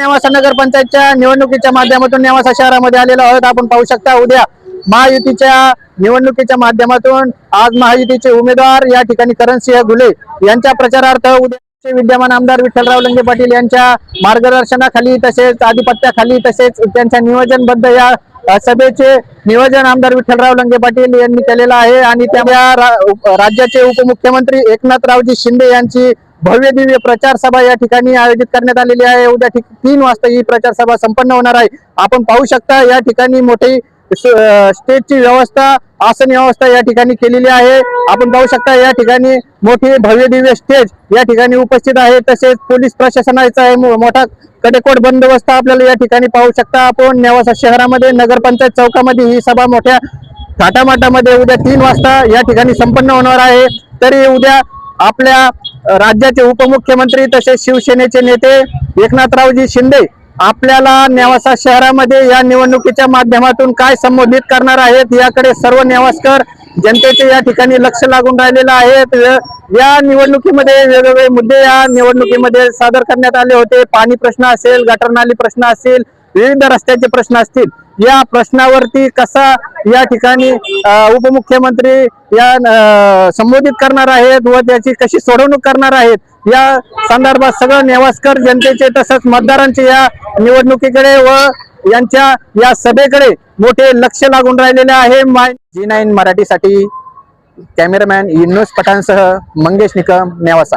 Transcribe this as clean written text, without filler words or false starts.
नेवासा नगरपंचायतच्या निवडणुकीच्या माध्यमातून नेवासा शहरामध्ये आलेलो आहोत। आपण पाहू शकता उद्या महायुतीच्या निवडणुकीच्या माध्यमातून आज महायुतीचे उमेदवार या ठिकाणी करणसिंह घुले यांच्या प्रचारार्थ उद्याचे विद्यमान आमदार विठ्ठलराव लंगे पाटील यांच्या मार्गदर्शनाखाली तसेच आधिपत्याखाली तसेच त्यांच्या नियोजनबद्ध या सभेचे नियोजन आमदार विठ्ठलराव लंगे पाटील यांनी केलेलं आहे आणि त्या राज्याचे उपमुख्यमंत्री एकनाथरावजी शिंदे यांची भव्य दिव्य प्रचार सभा या ठिकाणी आयोजित करण्यात आलेली आहे। उद्या 3 वाजता ही प्रचार सभा संपन्न होणार आहे। आपण पाहू शकता या ठिकाणी मोठी स्टेजची व्यवस्था आसन व्यवस्था या ठिकाणी केलेली आहे। आपण पाहू शकता या ठिकाणी मोठी भव्य दिव्य स्टेज या ठिकाणी उपस्थित आहे। तसेच पोलीस प्रशासनाचा मोठा कडेकोट बंदोबस्त आपल्याला या ठिकाणी पाहू शकता। आपण नेवासा शहरामध्ये नगरपंचायत चौकामध्ये ही सभा मोठ्या थाटामाटामध्ये उद्या 3 वाजता या ठिकाणी संपन्न होणार आहे। तरी उद्या आपल्या राज्याचे उपमुख्यमंत्री तसेच शिवसेनेचे नेते एकनाथरावजी शिंदे आपल्याला नेवासा शहरामध्ये या निवडणुकीच्या माध्यमातून काय संबोधित करणार आहेत याकडे सर्व नेवासकर जनतेचे या ठिकाणी लक्ष लागून राहिलेलं आहे। या निवडणुकीमध्ये वेगवेगळे मुद्दे या निवडणुकीमध्ये सादर करण्यात आले होते। पाणी प्रश्न असेल, गटर नाली प्रश्न असेल, विविध रस्त्याचे प्रश्न असतील, या प्रश्नावरती कसा या ठिकाणी उपमुख्यमंत्री या संबोधित करणार आहेत व त्याची कशी सोडवणूक करणार आहेत या संदर्भात सगळं नेवासकर जनतेचे तसंच मतदारांचे या निवडणुकीकडे व यांच्या या सभेकडे मोठे लक्ष लागून राहिलेले आहे। G9 मराठीसाठी कॅमेरामॅन युनुस पठाणसह मंगेश निकम, नेवासा।